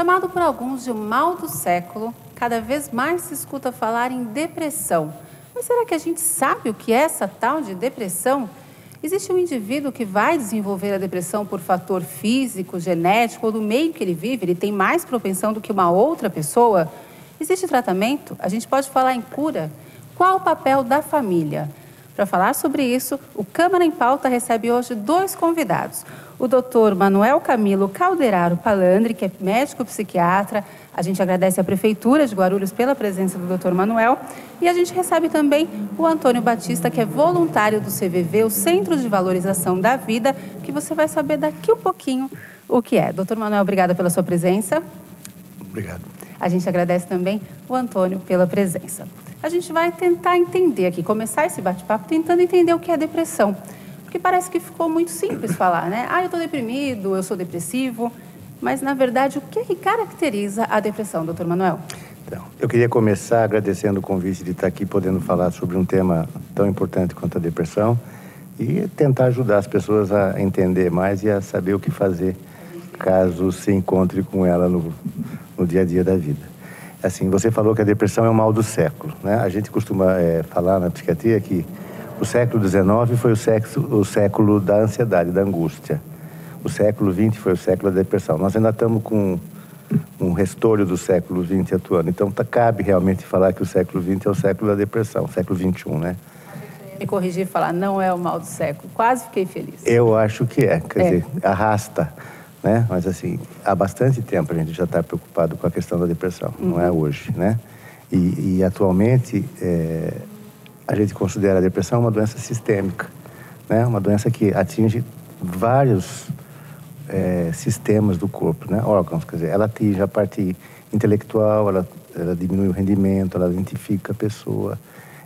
Chamado por alguns de o mal do século, cada vez mais se escuta falar em depressão. Mas será que a gente sabe o que é essa tal de depressão? Existe um indivíduo que vai desenvolver a depressão por fator físico, genético ou do meio que ele vive? Ele tem mais propensão do que uma outra pessoa? Existe tratamento? A gente pode falar em cura? Qual o papel da família? Para falar sobre isso, o Câmara em Pauta recebe hoje 2 convidados. O Dr. Manuel Camilo Calderaro Palandri, que é médico psiquiatra. A gente agradece à Prefeitura de Guarulhos pela presença do Dr. Manuel. E a gente recebe também o Antônio Batista, que é voluntário do CVV, o Centro de Valorização da Vida, que você vai saber daqui um pouquinho o que é. Dr. Manuel, obrigada pela sua presença. Obrigado. A gente agradece também o Antônio pela presença. A gente vai tentar entender aqui, começar esse bate-papo tentando entender o que é depressão. Porque parece que ficou muito simples falar, né? Ah, eu estou deprimido, eu sou depressivo. Mas, na verdade, o que é que caracteriza a depressão, doutor Manuel? Então, eu queria começar agradecendo o convite de estar aqui podendo falar sobre um tema tão importante quanto a depressão e tentar ajudar as pessoas a entender mais e a saber o que fazer caso se encontre com ela no dia a dia da vida. Assim, você falou que a depressão é o mal do século, né? A gente costuma falar na psiquiatria que o século XIX foi o século da ansiedade, da angústia. O século XX foi o século da depressão. Nós ainda estamos com um restolho do século XX atuando. Então, cabe realmente falar que o século XX é o século da depressão, o século XXI, né? Me corrigir e falar, não é o mal do século. Quase fiquei feliz. Eu acho que é. Quer dizer, arrasta, né? Mas, assim, há bastante tempo a gente já está preocupado com a questão da depressão. Não é hoje, né? E atualmente, a gente considera a depressão uma doença sistêmica, né? Uma doença que atinge vários sistemas do corpo, né? Órgãos, quer dizer, ela atinge a parte intelectual, ela diminui o rendimento, ela identifica a pessoa,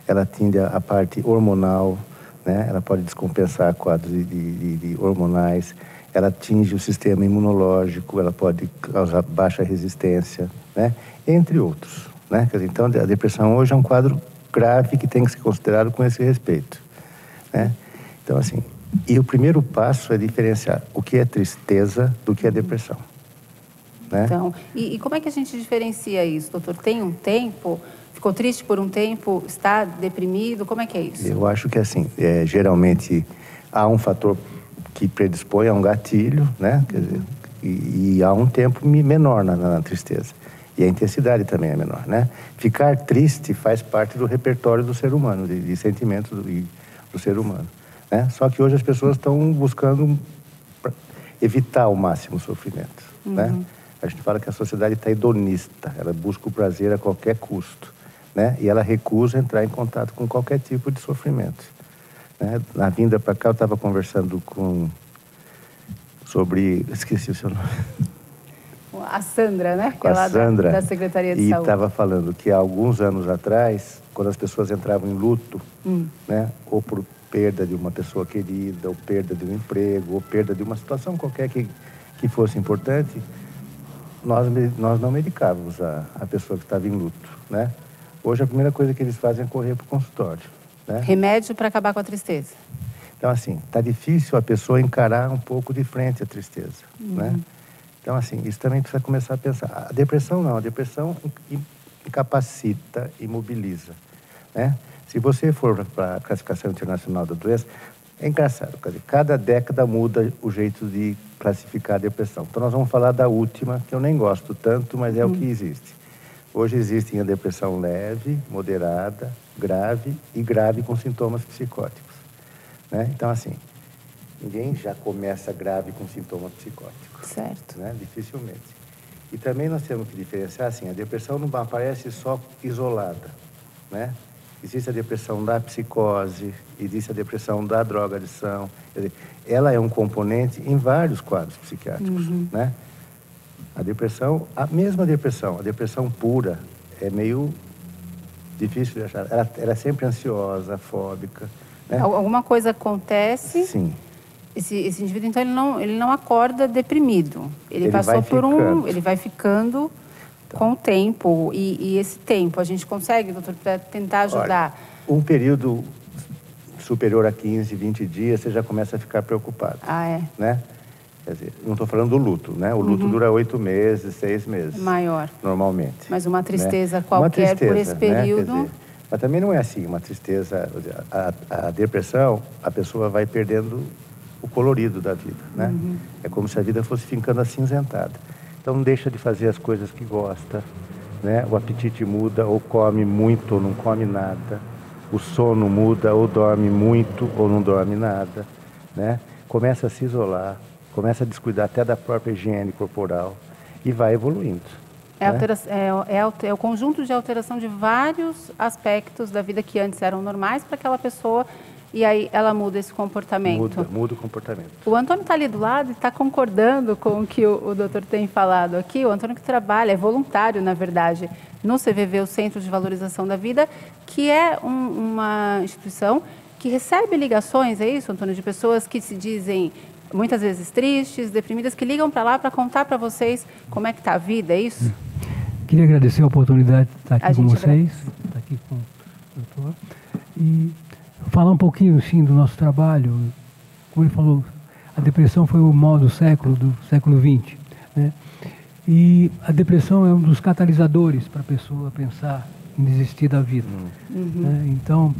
ela atinge a parte hormonal, né? Ela pode descompensar quadros de hormonais, ela atinge o sistema imunológico, ela pode causar baixa resistência, né? Entre outros, né? Quer dizer, então, a depressão hoje é um quadro grave que tem que ser considerado com esse respeito, né? Então, assim, e o primeiro passo é diferenciar o que é tristeza do que é depressão, né? Então, e como é que a gente diferencia isso, doutor? Tem um tempo? Ficou triste por um tempo? Está deprimido? Como é que é isso? Eu acho que, assim, geralmente há um fator que predispõe a um gatilho, né? Quer dizer, e há um tempo menor na tristeza. E a intensidade também é menor, né? Ficar triste faz parte do repertório do ser humano, de sentimentos do ser humano, né? Só que hoje as pessoas estão buscando evitar ao máximo o sofrimento, né? A gente fala que a sociedade está hedonista, ela busca o prazer a qualquer custo, né? E ela recusa entrar em contato com qualquer tipo de sofrimento, né? Na vinda para cá eu estava conversando sobre... Esqueci o seu nome. A Sandra, né? Com a Sandra, da Secretaria de Saúde. E estava falando que há alguns anos atrás, quando as pessoas entravam em luto, né? Ou por perda de uma pessoa querida, ou perda de um emprego, ou perda de uma situação qualquer que fosse importante, nós não medicávamos a pessoa que estava em luto, né? Hoje a primeira coisa que eles fazem é correr para o consultório, né? Remédio para acabar com a tristeza. Então, assim, está difícil a pessoa encarar um pouco de frente a tristeza, né? Então, assim, isso também precisa começar a pensar. A depressão não, a depressão incapacita, imobiliza, né? Se você for para a classificação internacional da doença, é engraçado, cada década muda o jeito de classificar a depressão. Então, nós vamos falar da última, que eu nem gosto tanto, mas é o que existe. Hoje existem a depressão leve, moderada, grave e grave com sintomas psicóticos, né? Então, assim, ninguém já começa grave com sintomas psicóticos. Certo. Né? Dificilmente. E também nós temos que diferenciar, assim, a depressão não aparece só isolada, né? Existe a depressão da psicose, existe a depressão da drogadição. Quer dizer, ela é um componente em vários quadros psiquiátricos, né? A depressão, a mesma depressão, a depressão pura, é meio difícil de achar. Ela é sempre ansiosa, fóbica, né? Alguma coisa acontece... Sim. Esse indivíduo, então, ele não acorda deprimido. Ele passou por ele vai ficando com o tempo. E esse tempo, a gente consegue, doutor, para tentar ajudar? Olha, um período superior a 15, 20 dias, você já começa a ficar preocupado. Ah, é? Né? Quer dizer, não estou falando do luto, né? O luto dura 8 meses, 6 meses. Maior. Normalmente. Mas uma tristeza né? qualquer tristeza, por esse período... Né? Dizer, mas também não é assim, uma tristeza... A depressão, a pessoa vai perdendo o colorido da vida, né? É como se a vida fosse ficando acinzentada. Então não deixa de fazer as coisas que gosta, né? O apetite muda, ou come muito ou não come nada. O sono muda, ou dorme muito ou não dorme nada, né? Começa a se isolar, começa a descuidar até da própria higiene corporal e vai evoluindo. É o conjunto de alteração de vários aspectos da vida que antes eram normais para aquela pessoa, e aí ela muda esse comportamento. Muda o comportamento. O Antônio está ali do lado e está concordando com o que o doutor tem falado aqui. O Antônio que trabalha, é voluntário, na verdade, no CVV, o Centro de Valorização da Vida, que é uma instituição que recebe ligações, é isso, Antônio, de pessoas que se dizem muitas vezes tristes, deprimidas, que ligam para lá para contar para vocês como é que está a vida, é isso? Queria agradecer a oportunidade de estar aqui com vocês, estar aqui com o doutor, e falar um pouquinho, sim, do nosso trabalho. Como ele falou, a depressão foi o mal do século XX, né? E a depressão é um dos catalisadores para a pessoa pensar em desistir da vida. Né? Então,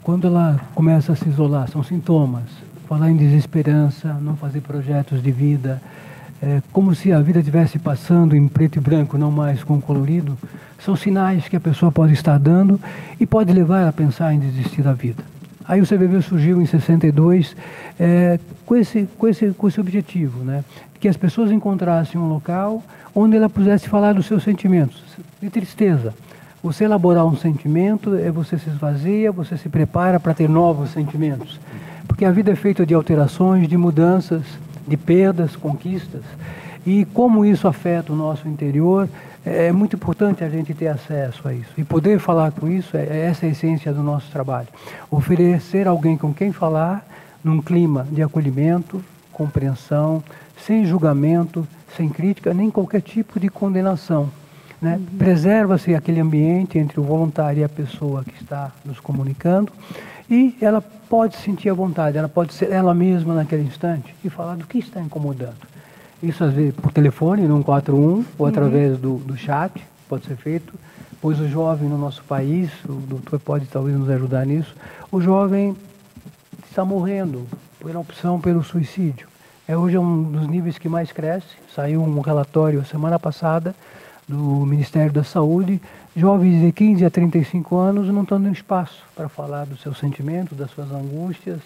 quando ela começa a se isolar, são sintomas. Falar em desesperança, não fazer projetos de vida, como se a vida estivesse passando em preto e branco, não mais com colorido, são sinais que a pessoa pode estar dando e pode levar ela a pensar em desistir da vida. Aí o CVV surgiu em 62 com esse objetivo, né? Que as pessoas encontrassem um local onde ela pudesse falar dos seus sentimentos, de tristeza. Você elaborar um sentimento, você se esvazia, você se prepara para ter novos sentimentos. Porque a vida é feita de alterações, de mudanças, de perdas, conquistas. E como isso afeta o nosso interior, é muito importante a gente ter acesso a isso. E poder falar com isso, essa é a essência do nosso trabalho. Oferecer alguém com quem falar, num clima de acolhimento, compreensão, sem julgamento, sem crítica, nem qualquer tipo de condenação. Né? Preserva-se aquele ambiente entre o voluntário e a pessoa que está nos comunicando, e ela pode sentir à vontade, ela pode ser ela mesma naquele instante e falar do que está incomodando. Isso às vezes por telefone, no 141, ou através do chat, pode ser feito, pois o jovem no nosso país, o doutor pode talvez nos ajudar nisso, o jovem está morrendo pela opção pelo suicídio. Hoje é um dos níveis que mais cresce. Saiu um relatório a semana passada do Ministério da Saúde, jovens de 15 a 35 anos não estão tendo espaço para falar dos seus sentimentos, das suas angústias,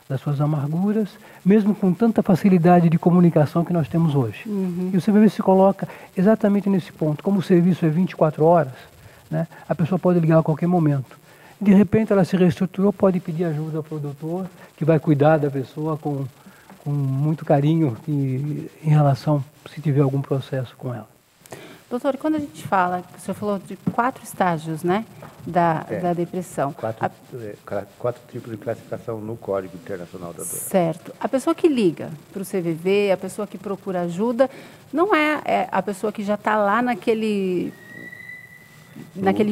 das suas amarguras, mesmo com tanta facilidade de comunicação que nós temos hoje. E o CVV se coloca exatamente nesse ponto. Como o serviço é 24 horas, né, a pessoa pode ligar a qualquer momento. De repente ela se reestruturou, pode pedir ajuda para o doutor, que vai cuidar da pessoa com muito carinho em relação se tiver algum processo com ela. Doutor, quando a gente fala, o senhor falou de 4 estágios, né, da depressão. 4 tipos de classificação no Código Internacional da Dor. Certo. A pessoa que liga para o CVV, a pessoa que procura ajuda, não é a pessoa que já está lá naquele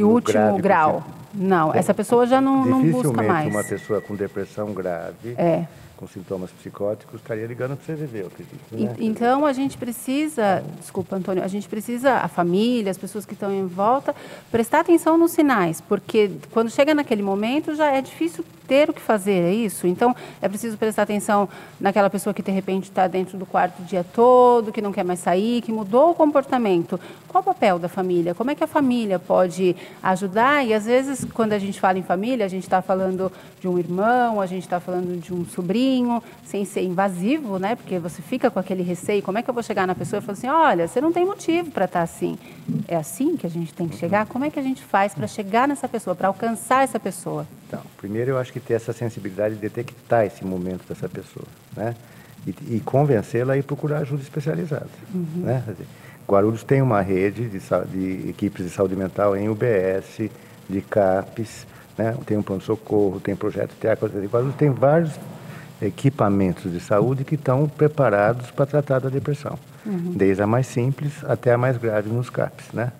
último grau. Não, essa pessoa já não busca mais. Dificilmente uma pessoa com depressão grave, com sintomas psicóticos, estaria ligando para o CVV, eu acredito. Né? Então, a gente precisa, desculpa, Antônio, a família, as pessoas que estão em volta, prestar atenção nos sinais, porque quando chega naquele momento já é difícil ter o que fazer, é isso? Então, é preciso prestar atenção naquela pessoa que, de repente, está dentro do quarto o dia todo, que não quer mais sair, que mudou o comportamento. Qual o papel da família? Como é que a família pode ajudar? E, às vezes, quando a gente fala em família, a gente está falando de um irmão, a gente está falando de um sobrinho, sem ser invasivo, né? Porque você fica com aquele receio. Como é que eu vou chegar na pessoa e falar assim, olha, você não tem motivo para estar assim. É assim que a gente tem que chegar? Como é que a gente faz para chegar nessa pessoa, para alcançar essa pessoa? Então, primeiro eu acho que ter essa sensibilidade de detectar esse momento dessa pessoa, né? E convencê-la a ir procurar ajuda especializada, né? Guarulhos tem uma rede de equipes de saúde mental em UBS, de CAPES, né? Tem um pronto-socorro, tem projeto TEAC, Guarulhos tem vários equipamentos de saúde que estão preparados para tratar da depressão, desde a mais simples até a mais grave nos CAPES, né?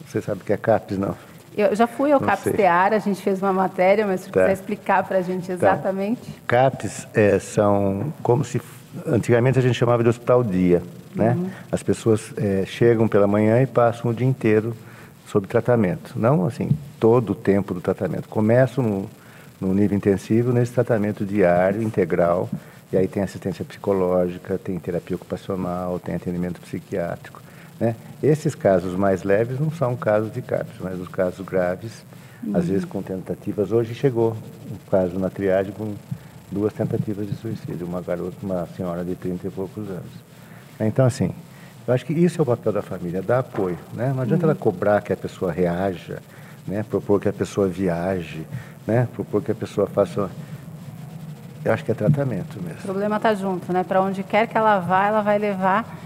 Você sabe o que é CAPES, não? Eu já fui ao CAPES Tear, a gente fez uma matéria, mas se quiser explicar para a gente exatamente. CAPES são como se Antigamente a gente chamava de hospital dia, né? As pessoas chegam pela manhã e passam o dia inteiro sob tratamento. Não, assim, todo o tempo do tratamento. Começam no nível intensivo, nesse tratamento diário, integral, e aí tem assistência psicológica, tem terapia ocupacional, tem atendimento psiquiátrico, né? Esses casos mais leves não são casos de CAPS, mas os casos graves, às vezes com tentativas. Hoje chegou um caso na triagem com 2 tentativas de suicídio, uma senhora de 30 e poucos anos. Então, assim, eu acho que isso é o papel da família, dar apoio, né? Não adianta ela cobrar que a pessoa reaja, né? Propor que a pessoa viaje, né? Propor que a pessoa faça... Eu acho que é tratamento mesmo. O problema está junto, né? Para onde quer que ela vai levar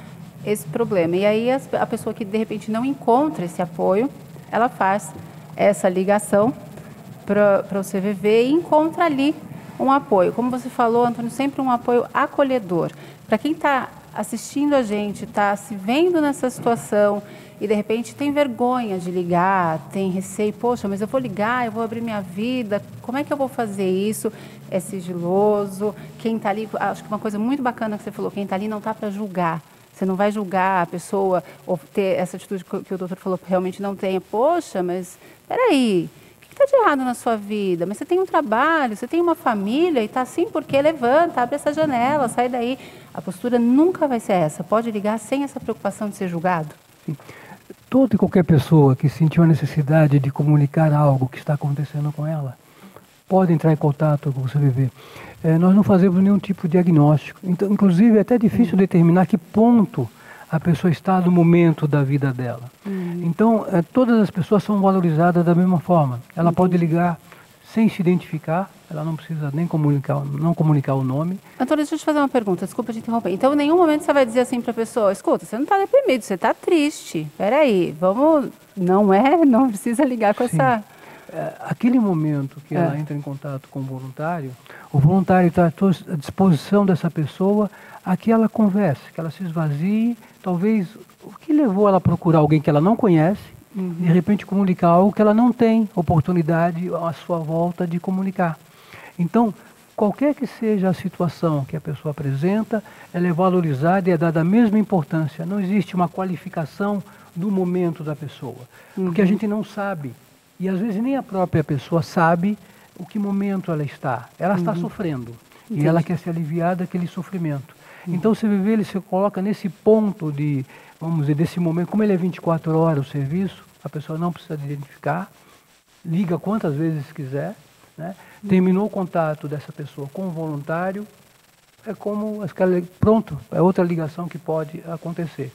esse problema. E aí a pessoa que, de repente, não encontra esse apoio, ela faz essa ligação para o CVV e encontra ali um apoio. Como você falou, Antônio, sempre um apoio acolhedor. Para quem está assistindo a gente, está se vendo nessa situação e, de repente, tem vergonha de ligar, tem receio, poxa, mas eu vou ligar, eu vou abrir minha vida, como é que eu vou fazer isso? É sigiloso, quem está ali, acho que uma coisa muito bacana que você falou, quem está ali não está para julgar. Você não vai julgar a pessoa ou ter essa atitude que o doutor falou que realmente não tenha. Poxa, mas peraí, o que está de errado na sua vida? Mas você tem um trabalho, você tem uma família e está assim porque levanta, abre essa janela, sai daí. A postura nunca vai ser essa. Pode ligar sem essa preocupação de ser julgado? Sim. Toda e qualquer pessoa que sentiu a necessidade de comunicar algo que está acontecendo com ela, pode entrar em contato com o CVV. Nós não fazemos nenhum tipo de diagnóstico. Então, inclusive, é até difícil determinar que ponto a pessoa está no momento da vida dela. Então, todas as pessoas são valorizadas da mesma forma. Ela pode ligar sem se identificar, ela não precisa nem comunicar o nome. Antônio, deixa eu te fazer uma pergunta, desculpa te interromper. Então, em nenhum momento você vai dizer assim para a pessoa, escuta, você não está deprimido, você está triste. Peraí, vamos... Não precisa ligar com essa... Aquele momento que ela entra em contato com o voluntário está à disposição dessa pessoa a que ela converse, que ela se esvazie, talvez o que levou ela a procurar alguém que ela não conhece, de repente comunicar algo que ela não tem oportunidade à sua volta de comunicar. Então, qualquer que seja a situação que a pessoa apresenta, ela é valorizada e é dada a mesma importância. Não existe uma qualificação do momento da pessoa, porque a gente não sabe. E às vezes nem a própria pessoa sabe o que momento ela está. Ela está sofrendo. Entendi. E ela quer se aliviar daquele sofrimento. Então o CVV ele se coloca nesse ponto de, vamos dizer, desse momento, como ele é 24 horas o serviço, a pessoa não precisa identificar, liga quantas vezes quiser, né? Terminou o contato dessa pessoa com o voluntário, é como, pronto, é outra ligação que pode acontecer.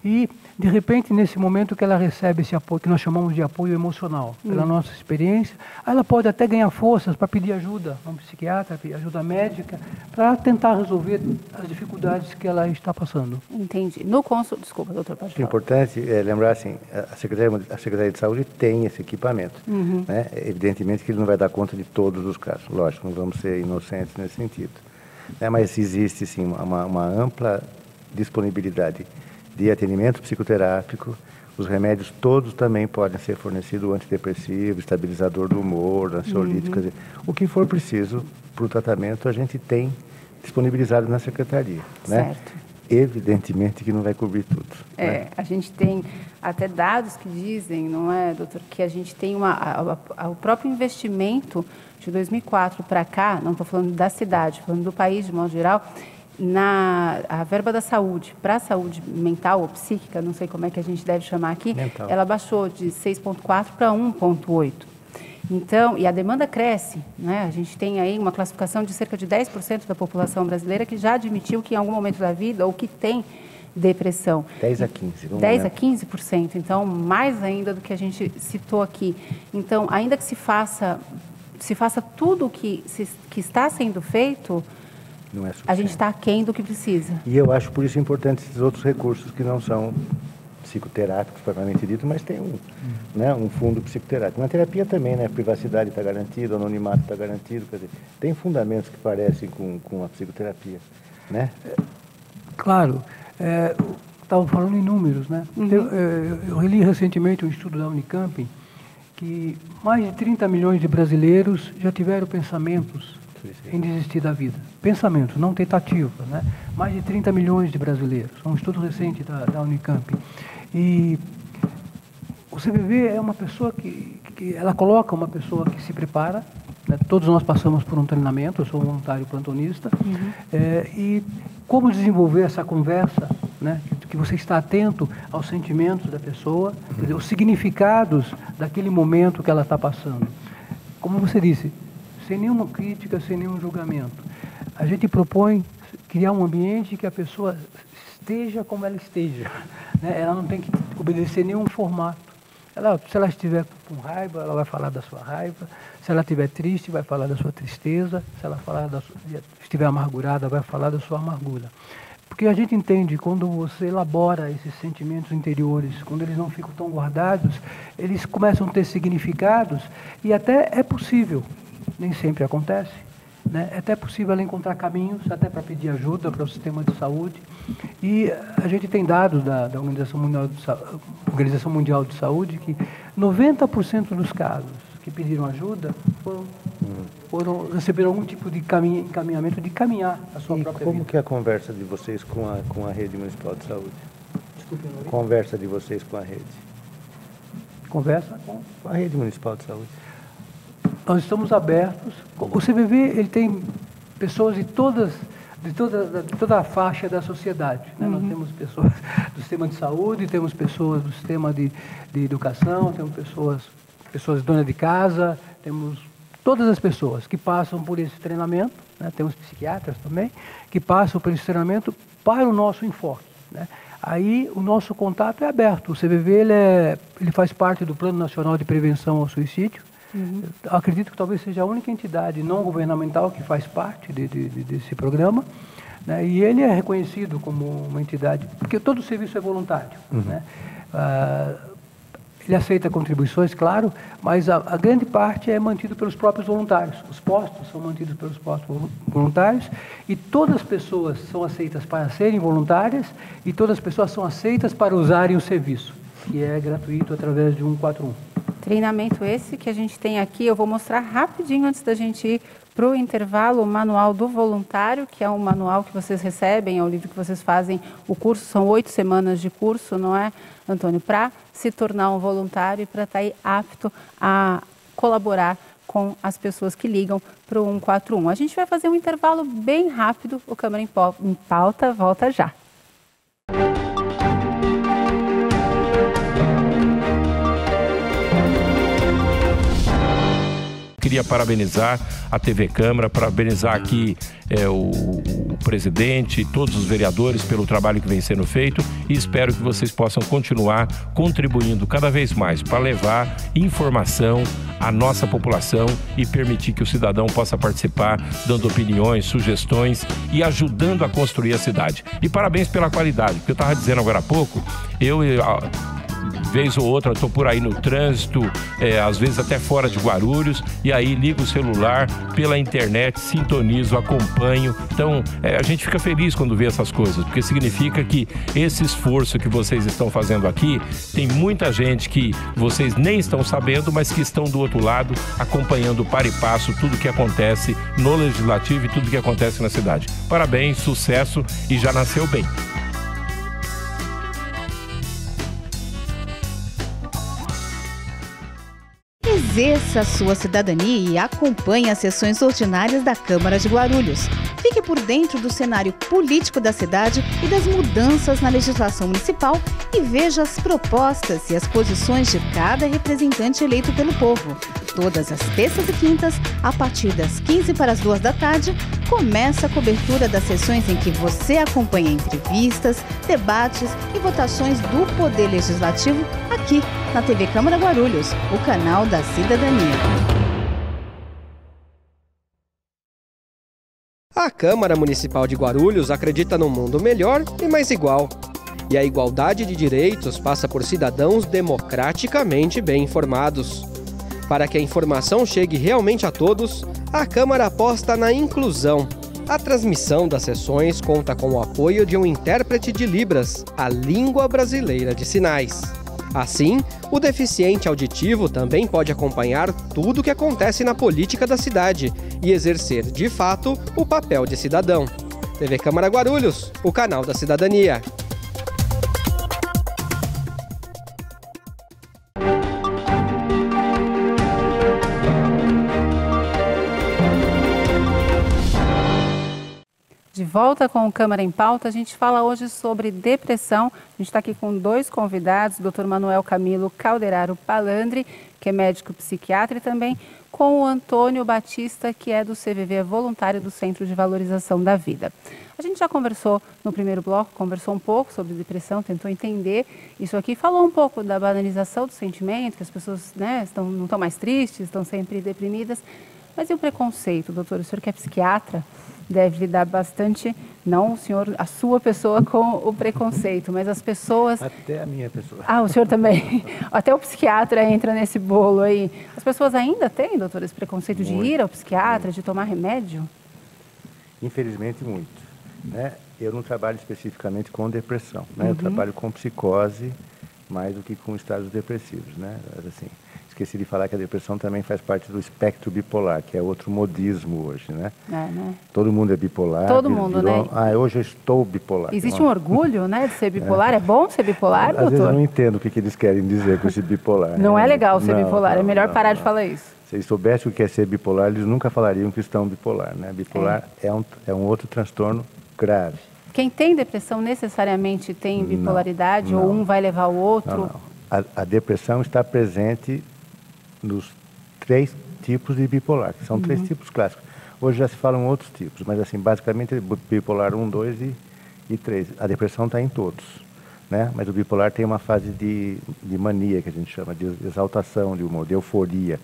E, de repente, nesse momento que ela recebe esse apoio, que nós chamamos de apoio emocional, pela nossa experiência, ela pode até ganhar forças para pedir ajuda a um psiquiatra, ajuda médica, para tentar resolver as dificuldades que ela está passando. Entendi. No consultório, desculpa, doutor, pode falar. O importante é lembrar, assim, a Secretaria de Saúde tem esse equipamento, né? Evidentemente que ele não vai dar conta de todos os casos, lógico, não vamos ser inocentes nesse sentido. Mas existe, sim, uma ampla disponibilidade de atendimento psicoterápico. Os remédios todos também podem ser fornecidos, o antidepressivo, estabilizador do humor, ansiolítico, o que for preciso para o tratamento a gente tem disponibilizado na Secretaria. Certo. Né? Evidentemente que não vai cobrir tudo. Né? A gente tem até dados que dizem, não é, doutor, que a gente tem o próprio investimento de 2004 para cá, não estou falando da cidade, falando do país de modo geral, a verba da saúde, para a saúde mental ou psíquica, não sei como é que a gente deve chamar aqui, mental. Ela baixou de 6,4 para 1,8. Então, e a demanda cresce, né? A gente tem aí uma classificação de cerca de 10% da população brasileira que já admitiu que em algum momento da vida ou que tem depressão. 10 a 15. 10 a 15%, então mais ainda do que a gente citou aqui. Então, ainda que se faça tudo o que está sendo feito, não é a gente está aquém do que precisa. E eu acho por isso importante esses outros recursos que não são psicoterápicos, propriamente dito, mas tem um fundo psicoterápico. Na terapia também, né? A privacidade está garantida, o anonimato está garantido, quer dizer, tem fundamentos que parecem com a psicoterapia, né? Claro, estava falando em números, né? Eu li recentemente um estudo da Unicamp que mais de 30 milhões de brasileiros já tiveram pensamentos em desistir da vida. Pensamento, não tentativa, né? Mais de 30 milhões de brasileiros. Um estudo recente da Unicamp. E o CVV é uma pessoa que ela coloca uma pessoa que se prepara, né? Todos nós passamos por um treinamento, eu sou um voluntário plantonista, e como desenvolver essa conversa, né? Que você está atento aos sentimentos da pessoa, quer dizer, os significados daquele momento que ela está passando. Como você disse, sem nenhuma crítica, sem nenhum julgamento. A gente propõe criar um ambiente que a pessoa esteja como ela esteja, né? Ela não tem que obedecer nenhum formato. Se ela estiver com raiva, ela vai falar da sua raiva. Se ela estiver triste, vai falar da sua tristeza. Se ela estiver amargurada, vai falar da sua amargura. Porque a gente entende, quando você elabora esses sentimentos interiores, quando eles não ficam tão guardados, eles começam a ter significados e até é possível, nem sempre acontece, né? É até possível ela encontrar caminhos, até para pedir ajuda para o sistema de saúde. E a gente tem dados da Organização Mundial de Saúde que 90% dos casos que pediram ajuda receberam algum tipo de encaminhamento de caminhar a sua própria vida. Como que é a conversa de vocês com a Rede Municipal de Saúde? Desculpe, não. Conversa de vocês com a rede. Conversa com a Rede Municipal de Saúde. Nós estamos abertos. O CVV ele tem pessoas de toda a faixa da sociedade, né? Nós temos pessoas do sistema de saúde, temos pessoas do sistema de educação, temos pessoas donas de casa, temos todas as pessoas que passam por esse treinamento, né? Temos psiquiatras também, que passam por esse treinamento para o nosso enfoque, né? Aí o nosso contato é aberto. O CVV ele faz parte do Plano Nacional de Prevenção ao Suicídio. Eu acredito que talvez seja a única entidade não governamental que faz parte desse programa, né? E ele é reconhecido como uma entidade, porque todo o serviço é voluntário, né? Ele aceita contribuições, claro, mas a grande parte é mantido pelos próprios voluntários. Os postos são mantidos pelos postos voluntários e todas as pessoas são aceitas para serem voluntárias e todas as pessoas são aceitas para usarem o serviço, que é gratuito através de 141. Treinamento esse que a gente tem aqui, eu vou mostrar rapidinho antes da gente ir para o intervalo, o Manual do Voluntário, que é um manual que vocês recebem, é o livro que vocês fazem o curso, são 8 semanas de curso, não é, Antônio? Para se tornar um voluntário e para estar aí apto a colaborar com as pessoas que ligam para o 141. A gente vai fazer um intervalo bem rápido, o Câmara em Pauta volta já. Queria parabenizar a TV Câmara, parabenizar aqui o presidente e todos os vereadores pelo trabalho que vem sendo feito e espero que vocês possam continuar contribuindo cada vez mais para levar informação à nossa população e permitir que o cidadão possa participar, dando opiniões, sugestões e ajudando a construir a cidade. E parabéns pela qualidade, porque eu estava dizendo agora há pouco, vez ou outra estou por aí no trânsito, às vezes até fora de Guarulhos, e aí ligo o celular pela internet, sintonizo, acompanho. Então, a gente fica feliz quando vê essas coisas, porque significa que esse esforço que vocês estão fazendo aqui, tem muita gente que vocês nem estão sabendo, mas que estão do outro lado, acompanhando para e passo tudo que acontece no Legislativo e tudo que acontece na cidade. Parabéns, sucesso e já nasceu bem. Exerça a sua cidadania e acompanhe as sessões ordinárias da Câmara de Guarulhos. Fique por dentro do cenário político da cidade e das mudanças na legislação municipal e veja as propostas e as posições de cada representante eleito pelo povo. Todas as terças e quintas, a partir das 15 para as 2 da tarde, começa a cobertura das sessões em que você acompanha entrevistas, debates e votações do Poder Legislativo aqui na TV Câmara Guarulhos, o canal da cidadania. A Câmara Municipal de Guarulhos acredita num mundo melhor e mais igual. E a igualdade de direitos passa por cidadãos democraticamente bem informados. Para que a informação chegue realmente a todos, a Câmara aposta na inclusão. A transmissão das sessões conta com o apoio de um intérprete de Libras, a língua brasileira de sinais. Assim, o deficiente auditivo também pode acompanhar tudo o que acontece na política da cidade e exercer, de fato, o papel de cidadão. TV Câmara Guarulhos, o canal da cidadania. De volta com o Câmara em Pauta, a gente fala hoje sobre depressão. A gente está aqui com dois convidados, o Dr. Manuel Camilo Calderaro Palandri, que é médico psiquiatra, e também com o Antônio Batista, que é do CVV, voluntário do Centro de Valorização da Vida. A gente já conversou no primeiro bloco, conversou um pouco sobre depressão, tentou entender isso aqui, falou um pouco da banalização do sentimento, que as pessoas, né, não estão mais tristes, estão sempre deprimidas. Mas e o preconceito, doutor? O senhor que é psiquiatra deve lidar bastante, não o senhor, a sua pessoa, com o preconceito, mas as pessoas... Até a minha pessoa. Ah, o senhor também. Até o psiquiatra entra nesse bolo aí. As pessoas ainda têm, doutor, esse preconceito de ir ao psiquiatra, de tomar remédio? Infelizmente, muito. Né? Eu não trabalho especificamente com depressão, né? Eu trabalho com psicose mais do que com estados depressivos, né? Assim, esqueci de falar que a depressão também faz parte do espectro bipolar, que é outro modismo hoje, né? Né? Todo mundo é bipolar. Todo mundo, né? Ah, hoje eu estou bipolar. Existe um orgulho, né, de ser bipolar? É bom ser bipolar, Às doutor? vezes eu não entendo o que eles querem dizer com esse bipolar. Não é legal ser Não, bipolar, é melhor parar de não. falar isso. Se eles soubessem o que é ser bipolar, eles nunca falariam que estão bipolar, né? Bipolar é um outro transtorno grave. Quem tem depressão necessariamente tem bipolaridade, ou um vai levar o outro? Não. A depressão está presente nos 3 tipos de bipolar, que são 3 tipos clássicos. Hoje já se falam outros tipos, mas assim, basicamente bipolar 1, 2 e 3. A depressão está em todos, né? Mas o bipolar tem uma fase de mania, que a gente chama, de exaltação de humor, de euforia,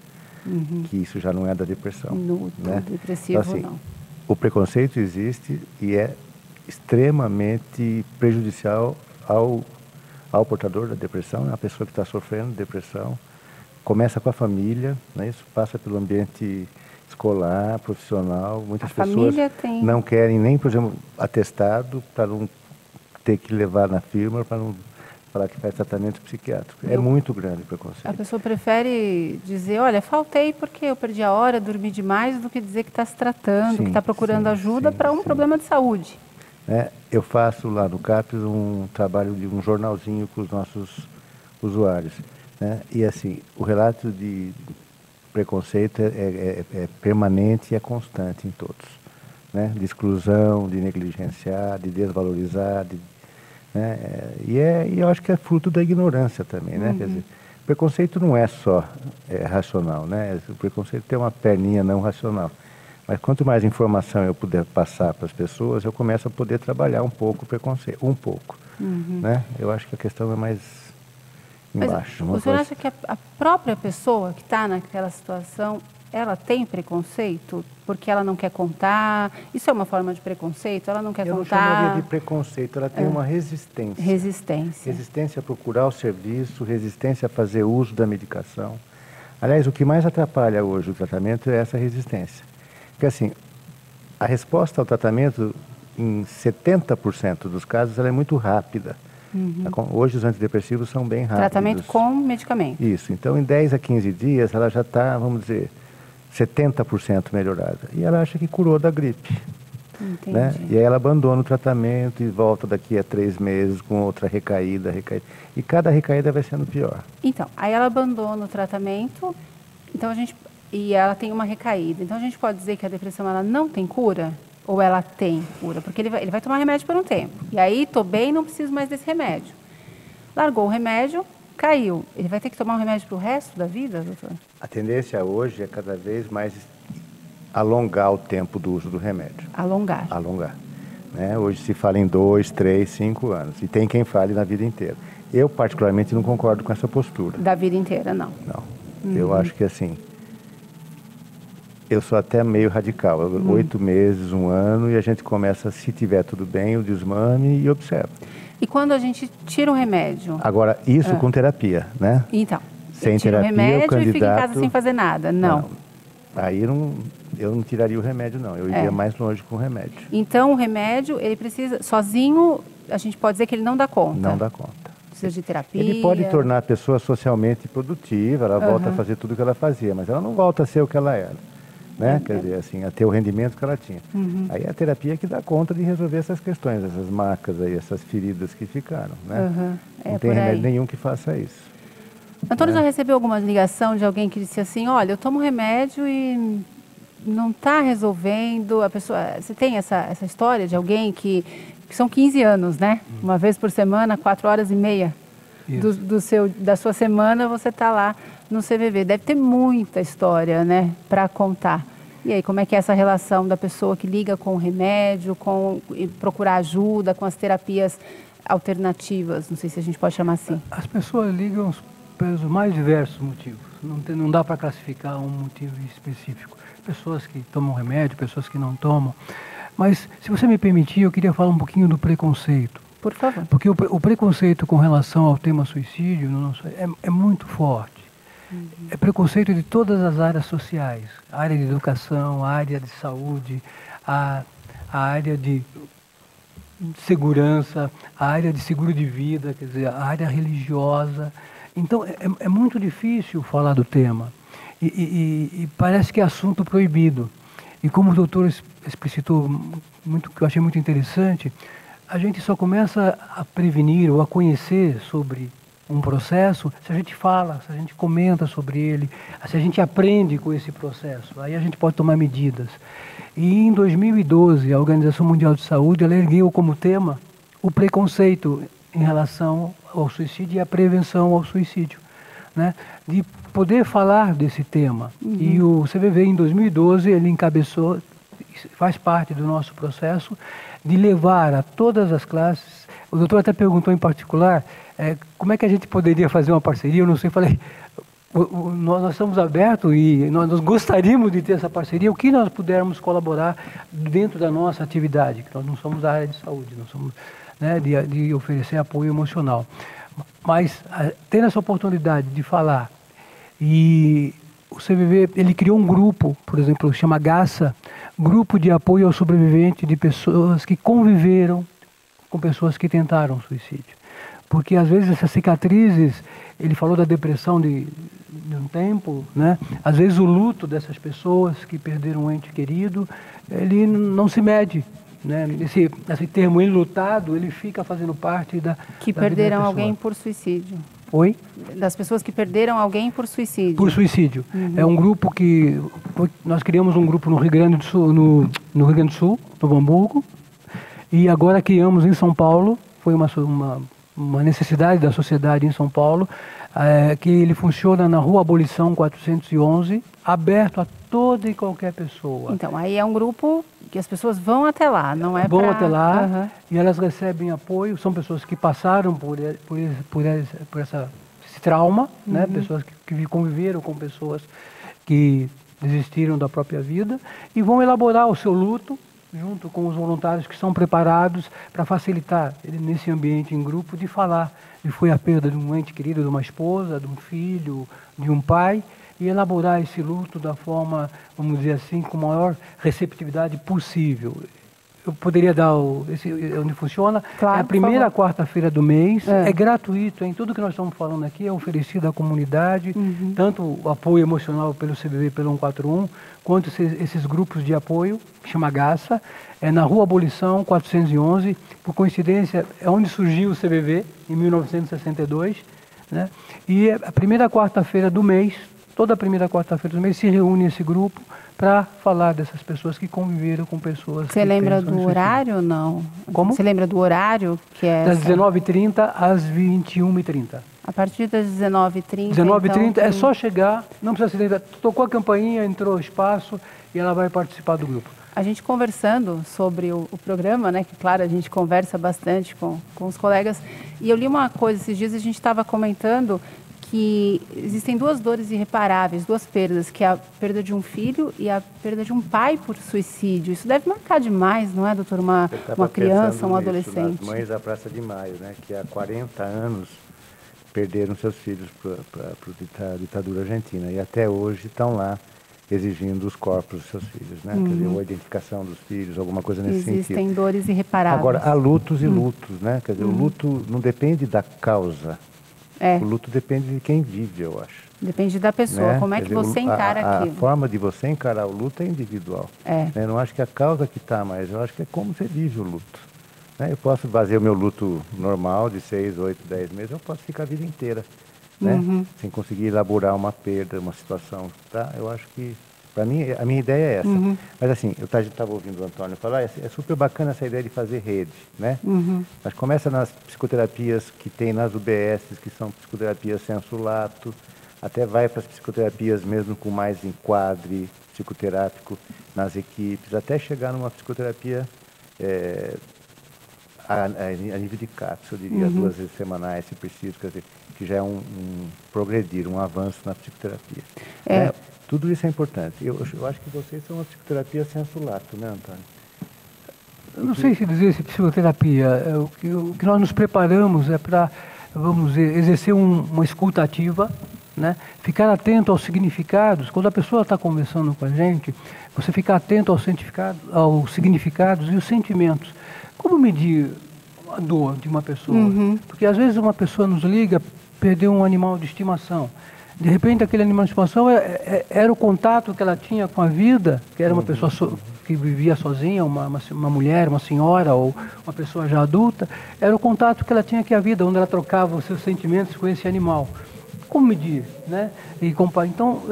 que isso já não é da depressão. No né? depressivo, então, assim, não. O preconceito existe e é extremamente prejudicial ao portador da depressão, a pessoa que está sofrendo depressão. Começa com a família, né? Isso passa pelo ambiente escolar, profissional. Muitas pessoas não querem nem, por exemplo, atestado para não ter que levar na firma, para não falar que faz tratamento psiquiátrico. É muito grande o preconceito. A pessoa prefere dizer, olha, faltei porque eu perdi a hora, dormi demais, do que dizer que está se tratando, que está procurando ajuda para um problema de saúde. Eu faço lá no CAPES um trabalho de um jornalzinho com os nossos usuários. Né? E assim, o relato de preconceito é permanente e é constante em todos. Né? De exclusão, de negligenciar, de desvalorizar. Né? E eu acho que é fruto da ignorância também. Né? Quer dizer, preconceito não é só racional. Né? O preconceito tem uma perninha não racional. Mas quanto mais informação eu puder passar para as pessoas, eu começo a poder trabalhar um pouco o preconceito. Um pouco. Né? Eu acho que a questão é mais embaixo. Mas o senhor acha que a própria pessoa que está naquela situação, ela tem preconceito? Porque ela não quer contar? Isso é uma forma de preconceito? Ela não quer contar? Eu não chamaria de preconceito, ela tem uma resistência. Resistência a procurar o serviço, resistência a fazer uso da medicação. Aliás, o que mais atrapalha hoje o tratamento é essa resistência. Porque assim, a resposta ao tratamento, em 70% dos casos, ela é muito rápida. Hoje os antidepressivos são bem rápidos. Tratamento com medicamento. Isso. Então, em 10 a 15 dias, ela já está, vamos dizer, 70% melhorada. E ela acha que curou da gripe. Entendi. Né? E aí ela abandona o tratamento e volta daqui a 3 meses com outra recaída. E cada recaída vai sendo pior. Então, aí ela abandona o tratamento, e ela tem uma recaída. Então, a gente pode dizer que a depressão ela não tem cura? Ou ela tem cura? Porque ele vai tomar remédio por um tempo. E aí, estou bem, não preciso mais desse remédio. Largou o remédio, caiu. Ele vai ter que tomar um remédio para o resto da vida, doutor? A tendência hoje é cada vez mais alongar o tempo do uso do remédio. Alongar. Né? Hoje se fala em 2, 3, 5 anos. E tem quem fale na vida inteira. Eu, particularmente, não concordo com essa postura. Da vida inteira, não? Não. Eu acho que assim... Eu sou até meio radical, 8 meses, 1 ano, e a gente começa, se tiver tudo bem, o desmame e observa. E quando a gente tira o remédio? Agora, isso com terapia, né? Então, sem tira terapia, o remédio o candidato... e fica em casa sem fazer nada? Não. Aí eu não tiraria o remédio, não. Eu iria mais longe com o remédio. Então, o remédio, ele precisa, sozinho, a gente pode dizer que ele não dá conta? Não dá conta. precisa de terapia. Ele pode tornar a pessoa socialmente produtiva, ela volta a fazer tudo o que ela fazia, mas ela não volta a ser o que ela era, né? Quer dizer, assim, a ter o rendimento que ela tinha. Aí a terapia que dá conta de resolver essas questões, essas marcas aí, essas feridas que ficaram, né? Não tem remédio nenhum que faça isso. Antônio já recebeu alguma ligação de alguém que disse assim, olha, eu tomo remédio e não está resolvendo, a pessoa... Você tem essa história de alguém que são 15 anos, né? Uma vez por semana, 4h30 da sua semana, você está lá no CVV. Deve ter muita história, né, para contar. E aí, como é que é essa relação da pessoa que liga com o remédio, e procurar ajuda, com as terapias alternativas? Não sei se a gente pode chamar assim. As pessoas ligam pelos mais diversos motivos. Não dá para classificar um motivo específico. Pessoas que tomam remédio, pessoas que não tomam. Mas, se você me permitir, eu queria falar um pouquinho do preconceito. Por favor. Porque o preconceito com relação ao tema suicídio é muito forte. É preconceito de todas as áreas sociais. A área de educação, a área de saúde, a área de segurança, a área de seguro de vida, quer dizer, a área religiosa. Então, é muito difícil falar do tema. E parece que é assunto proibido. E como o doutor explicitou, que eu achei muito interessante, a gente só começa a prevenir ou a conhecer sobre um processo se a gente fala, se a gente comenta sobre ele, se a gente aprende com esse processo. Aí a gente pode tomar medidas. E em 2012, a Organização Mundial de Saúde ela ergueu como tema o preconceito em relação ao suicídio e a prevenção ao suicídio, né? De poder falar desse tema. E o CVV, em 2012, ele encabeçou, faz parte do nosso processo, de levar a todas as classes. O doutor até perguntou em particular como é que a gente poderia fazer uma parceria. Eu não sei, falei, nós estamos abertos e nós gostaríamos de ter essa parceria, o que nós pudermos colaborar dentro da nossa atividade, que nós não somos da área de saúde, nós somos, né, de oferecer apoio emocional. Mas tendo essa oportunidade de falar, e o CVV, ele criou um grupo, por exemplo, chama GASA, Grupo de Apoio ao Sobrevivente de Pessoas que Conviveram com Pessoas que Tentaram Suicídio. Porque às vezes essas cicatrizes, ele falou da depressão de um tempo, né? Às vezes o luto dessas pessoas que perderam um ente querido, ele não se mede. Né? Esse termo enlutado, ele fica fazendo parte da perderam alguém por suicídio. Oi? Das pessoas que perderam alguém por suicídio. Por suicídio. É um grupo que... Nós criamos um grupo no Rio Grande do Sul, no Rio Grande do Sul, no Hamburgo, e agora criamos em São Paulo, foi uma necessidade da sociedade em São Paulo, que ele funciona na Rua Abolição 411, aberto a toda e qualquer pessoa. Então, aí é um grupo que as pessoas vão até lá, não é Vão até lá e elas recebem apoio, são pessoas que passaram por esse trauma, né? Pessoas que conviveram com pessoas que desistiram da própria vida e vão elaborar o seu luto junto com os voluntários que são preparados para facilitar ele, nesse ambiente em grupo, de falar. E foi a perda de um ente querido, de uma esposa, de um filho, de um pai, e elaborar esse luto da forma, vamos dizer assim, com a maior receptividade possível. Eu poderia dar onde funciona. Claro, é a primeira quarta-feira do mês, é gratuito, hein? Tudo que nós estamos falando aqui é oferecido à comunidade, tanto o apoio emocional pelo CVV, pelo 141, quanto esses grupos de apoio, que chama GASA, é na Rua Abolição 411, por coincidência, é onde surgiu o CVV, em 1962, né? E a primeira quarta-feira do mês, toda a primeira quarta-feira do mês, se reúne esse grupo para falar dessas pessoas que conviveram com pessoas. Você lembra do horário ou não? Como? Você lembra do horário que é? Das 19h30 às 21h30. A partir das 19h30. 19h30 então, é só chegar, não precisa se lembrar. Tocou a campainha, entrou o espaço e ela vai participar do grupo. A gente conversando sobre o programa, né? Que claro, a gente conversa bastante com os colegas. E eu li uma coisa esses dias, a gente estava comentando que existem duas dores irreparáveis, duas perdas, que é a perda de um filho e a perda de um pai por suicídio. Isso deve marcar demais, não é, doutor? Uma criança, um adolescente. As mães da Praça de Maio, né, que há 40 anos perderam seus filhos para a ditadura argentina e até hoje estão lá exigindo os corpos dos seus filhos, né? Quer dizer, ou a identificação dos filhos, alguma coisa nesse sentido. Existem dores irreparáveis. Agora, há lutos e lutos, né? Quer dizer, o luto não depende da causa. O luto depende de quem vive, eu acho. Depende da pessoa, né? Como é que você encara aquilo. A forma de você encarar o luto é individual. Eu não acho que a causa que está, mas eu acho que é como você vive o luto. Né? Eu posso fazer o meu luto normal de 6, 8, 10 meses, eu posso ficar a vida inteira, né? Sem conseguir elaborar uma perda, uma situação. Tá? Eu acho que, para mim, a minha ideia é essa. Mas assim, eu estava ouvindo o Antônio falar, é super bacana essa ideia de fazer rede, né? Mas começa nas psicoterapias que tem nas UBSs, que são psicoterapias senso-lato, até vai para as psicoterapias mesmo com mais enquadre psicoterápico nas equipes, até chegar numa psicoterapia a nível de CAPS, eu diria, 2 vezes semanais, se preciso, quer dizer, que já é um progredir, um avanço na psicoterapia. Né? Tudo isso é importante. Eu acho que vocês são uma psicoterapia senso-lato, né, Antônio? Eu não sei se dizer se psicoterapia. O que nós nos preparamos é para, vamos dizer, exercer uma escuta ativa, né? Ficar atento aos significados. Quando a pessoa está conversando com a gente, você ficar atento aos significados e os sentimentos. Como medir a dor de uma pessoa? Porque às vezes uma pessoa nos liga, perdeu um animal de estimação. De repente aquele animal de estimação era o contato que ela tinha com a vida, que era uma pessoa que vivia sozinha, uma mulher, uma senhora ou uma pessoa já adulta, era o contato que ela tinha com a vida, onde ela trocava os seus sentimentos com esse animal. Como medir, né? Então,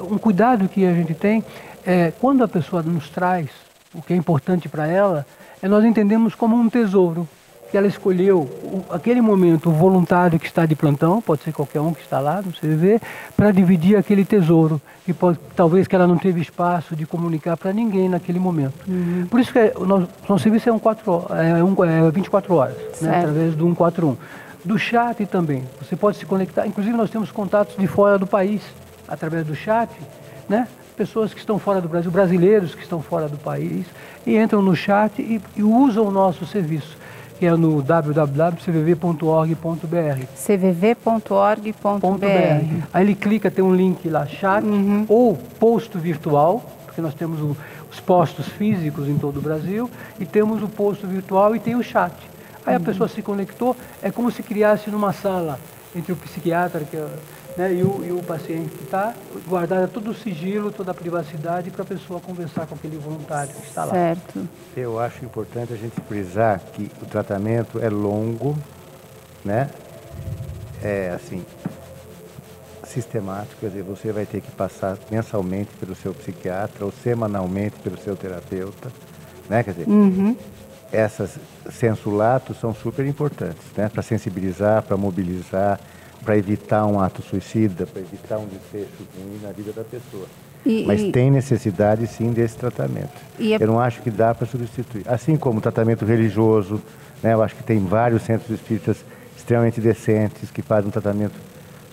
um cuidado que a gente tem é quando a pessoa nos traz o que é importante para ela, nós entendemos como um tesouro, que ela escolheu aquele momento, o voluntário que está de plantão, pode ser qualquer um que está lá no CVV, para dividir aquele tesouro, que talvez que ela não teve espaço de comunicar para ninguém naquele momento. Por isso que o nosso serviço é 24 horas, né, através do 141. Do chat também, você pode se conectar, inclusive nós temos contatos de fora do país, através do chat, né? Pessoas que estão fora do Brasil, brasileiros que estão fora do país, e entram no chat e usam o nosso serviço, que é no www.cvv.org.br. cvv.org.br. Aí ele clica, tem um link lá, chat, ou posto virtual, porque nós temos os postos físicos em todo o Brasil, e temos o posto virtual e tem o chat. Aí a pessoa se conectou, é como se criasse numa sala entre o psiquiatra né, e o paciente que está, guardada todo o sigilo, toda a privacidade para a pessoa conversar com aquele voluntário que está lá. Certo. Eu acho importante a gente frisar que o tratamento é longo, né? É assim, sistemático, quer dizer, você vai ter que passar mensalmente pelo seu psiquiatra ou semanalmente pelo seu terapeuta, né? Quer dizer, essas senso-latos são super importantes, né? Para sensibilizar, para mobilizar, para evitar um ato suicida, para evitar um desfecho ruim na vida da pessoa. Mas tem necessidade, sim, desse tratamento. Eu não acho que dá para substituir. Assim como o tratamento religioso, né? Eu acho que tem vários centros espíritas extremamente decentes que fazem um tratamento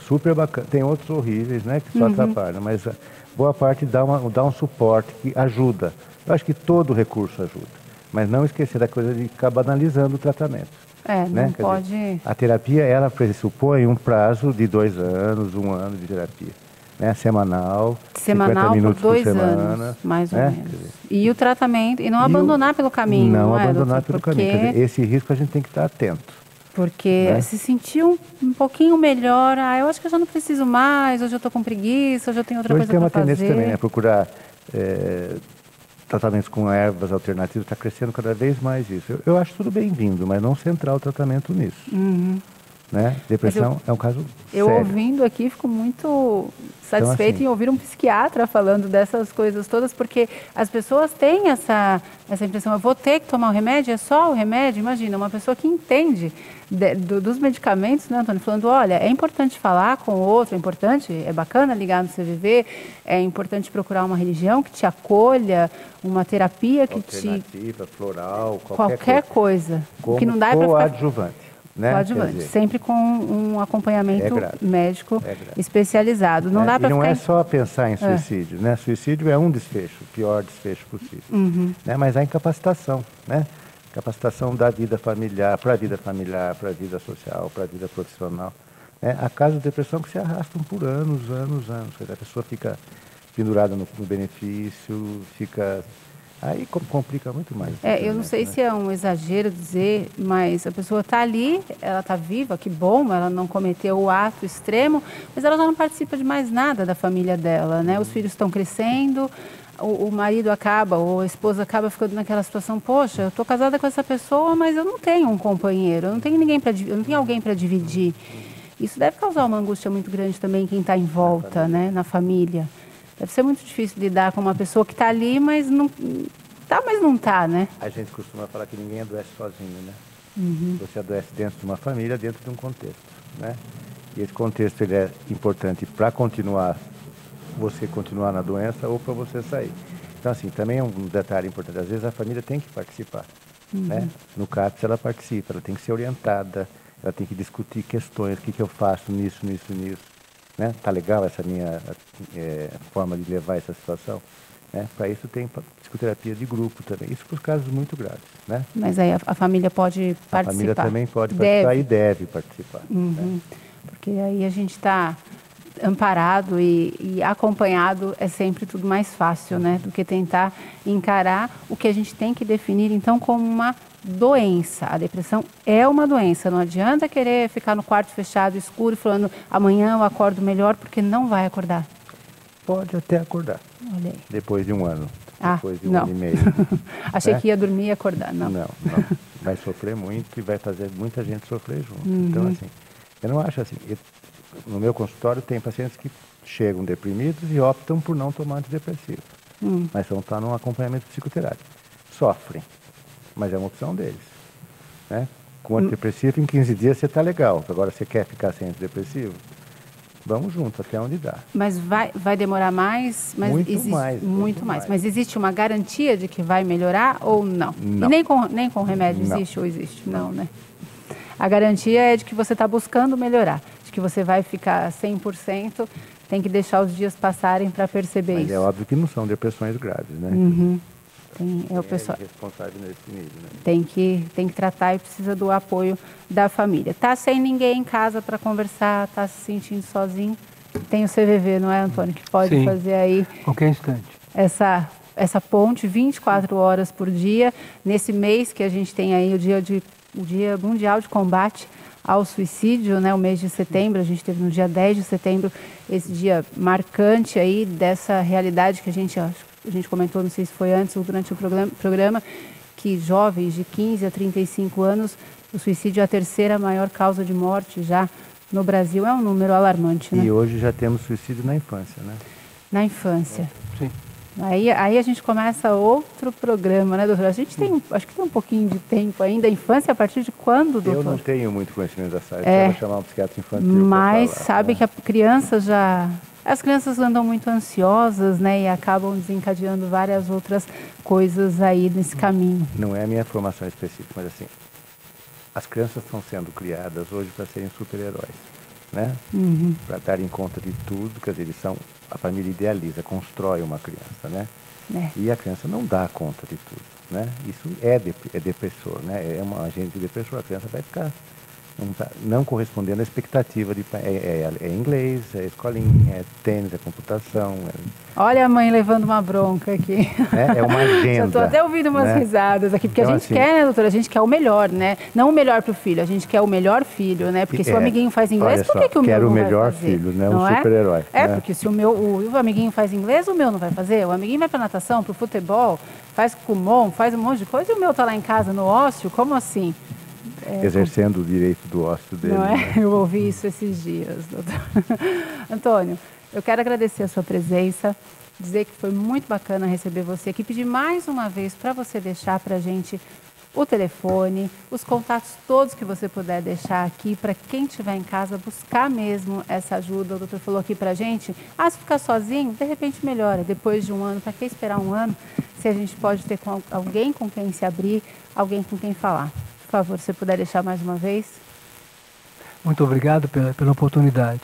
super bacana. Tem outros horríveis, né? Que só atrapalham, mas boa parte dá um suporte que ajuda. Eu acho que todo recurso ajuda. Mas não esquecer da coisa de ficar banalizando o tratamento. Não né? pode... Dizer, a terapia, ela pressupõe um prazo de 2 anos, 1 ano de terapia. Né? Semanal 50 minutos por 2 por semana, anos, mais ou né? menos. E o tratamento, e não abandonar pelo caminho. Não é, abandonar doutor? pelo caminho. Quer dizer, esse risco a gente tem que estar atento. Porque se sentir um pouquinho melhor, eu acho que eu já não preciso mais, hoje eu estou com preguiça, hoje eu tenho outra coisa para fazer. Hoje tem uma tendência também, né? Procurar tratamentos com ervas alternativas, está crescendo cada vez mais isso. Eu acho tudo bem-vindo, mas não centrar o tratamento nisso. Né? Depressão é um caso eu sério. Ouvindo aqui, fico muito satisfeita então, assim, em ouvir um psiquiatra falando dessas coisas todas, porque as pessoas têm essa impressão, eu vou ter que tomar o remédio, é só o remédio? Imagina, uma pessoa que entende dos medicamentos, né, Antônio, falando, olha, é importante falar com o outro, é bacana ligar no CVV, é importante procurar uma religião que te acolha, uma terapia que alternativa, floral, qualquer coisa. Como que não dá para coadjuvante. Né? Coadjuvante, sempre com um acompanhamento médico especializado. Não dá para não é só pensar em suicídio, né? Suicídio é um desfecho, o pior desfecho possível. Né? Mas a incapacitação, né? Capacitação da vida familiar, para a vida social, para a vida profissional. Né? Há casos de depressão que se arrastam por anos. A pessoa fica pendurado no benefício, fica... Aí complica muito mais. Eu não sei se é um exagero dizer, mas a pessoa está ali, ela está viva, que bom, ela não cometeu o ato extremo, mas ela já não participa de mais nada da família dela, né? Os filhos estão crescendo, o marido acaba, ou a esposa acaba ficando naquela situação, poxa, eu estou casada com essa pessoa, mas eu não tenho um companheiro, eu não tenho eu não tenho alguém para dividir. Isso deve causar uma angústia muito grande também em quem está em volta, né? Na família. Deve ser muito difícil lidar com uma pessoa que está ali, mas não está, né? A gente costuma falar que ninguém adoece sozinho, né? Uhum. Você adoece dentro de uma família, dentro de um contexto, né? E esse contexto ele é importante para você continuar na doença ou para você sair. Então, assim, também é um detalhe importante. Às vezes a família tem que participar, né? No CAPS ela participa, ela tem que ser orientada, ela tem que discutir questões, o que eu faço nisso. Né? Tá legal essa minha forma de levar essa situação? Né? Para isso tem psicoterapia de grupo também. Isso para os casos muito graves. Né? Mas aí a família pode participar? A família também pode participar e deve participar. Uhum. Né? Porque aí a gente está amparado e acompanhado, é sempre tudo mais fácil, né? Do que tentar encarar o que a gente tem que definir, então, como uma doença. A depressão é uma doença. Não adianta querer ficar no quarto fechado, escuro, falando amanhã eu acordo melhor, porque não vai acordar. Pode até acordar. Olha aí. Depois de um ano. Depois de um não. ano e meio. Achei que ia dormir e acordar. Não. Não. Vai sofrer muito e vai fazer muita gente sofrer junto. Então, assim, eu não acho assim. No meu consultório tem pacientes que chegam deprimidos e optam por não tomar antidepressivo. Mas vão estar num acompanhamento psicoterápico. Sofrem. Mas é uma opção deles. Né? Com antidepressivo, em 15 dias você está legal. Agora, você quer ficar sem antidepressivo? Vamos junto, até onde dá. Mas vai demorar mais? Mas muito mais. Mas existe uma garantia de que vai melhorar ou não? Não. E nem com remédio existe ou existe? Não, né? A garantia é de que você está buscando melhorar. De que você vai ficar 100%, tem que deixar os dias passarem para perceber isso. Mas é óbvio que não são depressões graves, né? O pessoal responsável nesse nível, né? tem que tratar e precisa do apoio da família. Tá sem ninguém em casa para conversar, tá se sentindo sozinho. Tem o CVV, não é, Antônio, que pode fazer aí qualquer instante essa ponte 24 horas por dia. Nesse mês que a gente tem aí o Dia Mundial de Combate ao Suicídio, né? O mês de setembro, a gente teve no dia 10 de setembro esse dia marcante aí dessa realidade que a gente comentou, não sei se foi antes ou durante o programa, que jovens de 15 a 35 anos, o suicídio é a terceira maior causa de morte já no Brasil. É um número alarmante, né? E hoje já temos suicídio na infância, né? Na infância. Sim. Aí a gente começa outro programa, né, doutor? A gente acho que tem um pouquinho de tempo ainda. A infância, a partir de quando, doutor? Eu não tenho muito conhecimento dessa área, vou chamar um psiquiatra infantil. Mas sabe que a criança as crianças andam muito ansiosas, né, e acabam desencadeando várias outras coisas aí nesse caminho. Não é a minha formação específica, mas assim, as crianças estão sendo criadas hoje para serem super-heróis, né? Para darem conta de tudo, quer dizer, a família idealiza, constrói uma criança, né? E a criança não dá conta de tudo, né? Isso é depressor, né? É um agente depressor, a criança vai ficar não correspondendo à expectativa de é inglês, é escolinha, é tênis, é computação. Olha a mãe levando uma bronca aqui. É uma agenda. Já estou até ouvindo umas risadas aqui, porque então, a gente quer, né, doutora? A gente quer o melhor, né? Não o melhor para o filho, a gente quer o melhor filho, né? Porque se o amiguinho faz inglês, por que o meu não vai fazer? Quero o melhor filho, né? Um super-herói. Porque se o amiguinho faz inglês, o meu não vai fazer. O amiguinho vai para natação, para o futebol, faz Kumon, faz um monte de coisa, e o meu está lá em casa no ócio, como assim? Exercendo o direito do ócio dele. Não é? Né? Eu ouvi isso esses dias, doutor. Antônio, eu quero agradecer a sua presença, dizer que foi muito bacana receber você aqui, pedir mais uma vez para você deixar para a gente o telefone, os contatos todos que você puder deixar aqui, para quem estiver em casa buscar mesmo essa ajuda. O doutor falou aqui para a gente, se ficar sozinho, de repente melhora, depois de um ano, para que esperar um ano, se a gente pode ter alguém com quem se abrir, alguém com quem falar. Por favor, se você puder deixar mais uma vez. Muito obrigado pela oportunidade.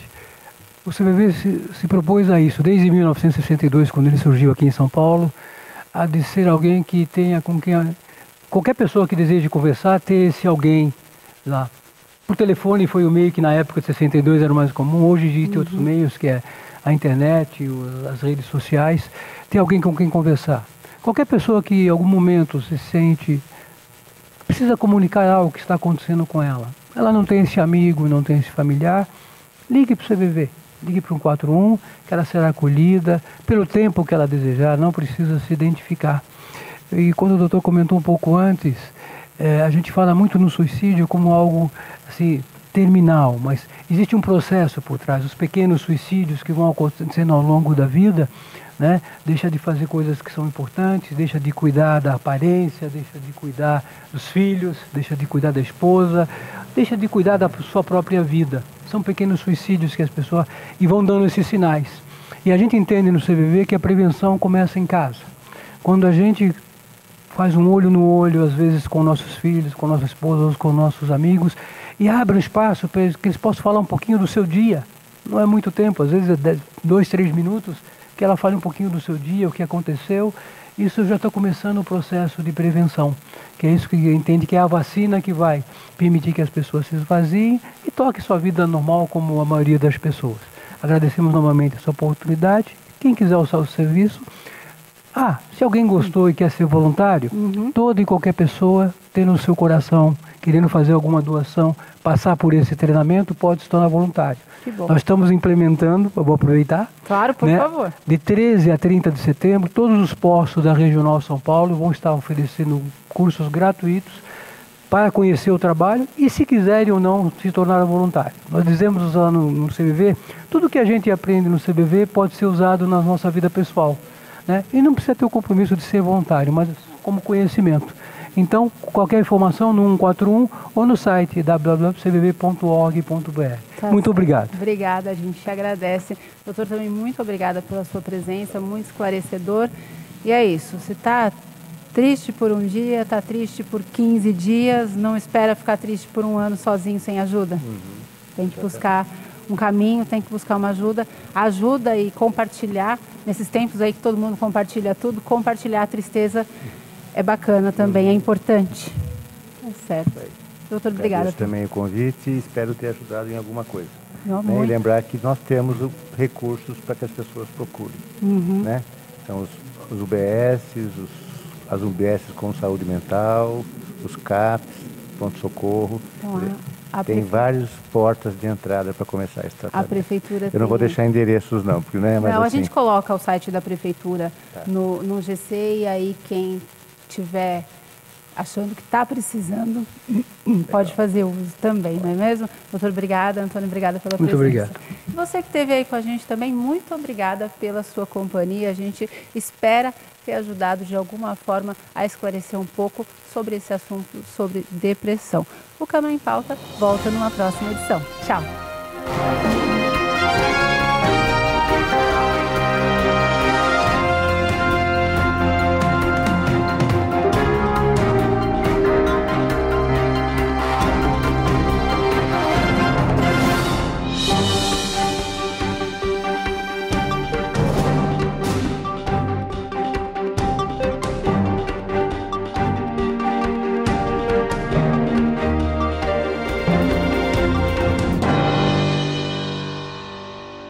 O CVV se propôs a isso, desde 1962, quando ele surgiu aqui em São Paulo, a de ser alguém que tenha com quem... Qualquer pessoa que deseje conversar, ter esse alguém lá. Por telefone foi o meio que na época de 62 era o mais comum, hoje existe outros meios, que é a internet, as redes sociais, ter alguém com quem conversar. Qualquer pessoa que em algum momento se sente, precisa comunicar algo que está acontecendo com ela. Ela não tem esse amigo, não tem esse familiar, ligue para o CVV. Ligue para o 141, que ela será acolhida pelo tempo que ela desejar, não precisa se identificar. E quando o doutor comentou um pouco antes, a gente fala muito no suicídio como algo assim, terminal, mas existe um processo por trás. Os pequenos suicídios que vão acontecendo ao longo da vida, né? Deixa de fazer coisas que são importantes, deixa de cuidar da aparência, deixa de cuidar dos filhos, deixa de cuidar da esposa, deixa de cuidar da sua própria vida. São pequenos suicídios que as pessoas e vão dando esses sinais. E a gente entende no CVV que a prevenção começa em casa. Quando a gente faz um olho no olho, às vezes com nossos filhos, com nossa esposa, com nossos amigos, e abre um espaço para que eles possam falar um pouquinho do seu dia. Não é muito tempo, às vezes é 2, 3 minutos, que ela fale um pouquinho do seu dia, o que aconteceu. Isso já está começando o processo de prevenção, que é isso que entende que é a vacina que vai permitir que as pessoas se esvaziem e toquem sua vida normal como a maioria das pessoas. Agradecemos novamente essa oportunidade. Quem quiser usar o serviço, se alguém gostou e quer ser voluntário, toda e qualquer pessoa tendo no seu coração, querendo fazer alguma doação, passar por esse treinamento, pode se tornar voluntário. Que bom. Nós estamos implementando, eu vou aproveitar. Claro, por favor. De 13 a 30 de setembro, todos os postos da Regional São Paulo vão estar oferecendo cursos gratuitos para conhecer o trabalho e, se quiserem ou não, se tornar voluntário. Nós dizemos lá no CVV, tudo que a gente aprende no CVV pode ser usado na nossa vida pessoal, né? E não precisa ter o compromisso de ser voluntário, mas como conhecimento. Então, qualquer informação no 141 ou no site www.cvv.org.br. Muito obrigado. Obrigada, a gente te agradece. Doutor, também muito obrigada pela sua presença, muito esclarecedor. E é isso, se está triste por um dia, está triste por 15 dias, não espera ficar triste por um ano sozinho, sem ajuda. Tem que buscar um caminho, tem que buscar uma ajuda. Ajuda e compartilhar, nesses tempos aí que todo mundo compartilha tudo, compartilhar a tristeza é bacana também, é importante. É certo. Doutor, obrigada. Agradeço também o convite e espero ter ajudado em alguma coisa. Não, e lembrar que nós temos recursos para que as pessoas procurem. Né? Então, os UBS, as UBS com saúde mental, os CAPs, pronto-socorro. Então, tem várias portas de entrada para começar esse tratamento. A prefeitura Eu não vou deixar endereços não, porque não é mais não, assim. A gente coloca o site da prefeitura no GC e aí quem tiver achando que está precisando, pode fazer uso também, não é mesmo? Doutor, obrigada. Antônio, obrigada pela presença. Muito obrigado. E você que esteve aí com a gente também, muito obrigada pela sua companhia. A gente espera ter ajudado de alguma forma a esclarecer um pouco sobre esse assunto, sobre depressão. O Cama em Pauta volta numa próxima edição. Tchau!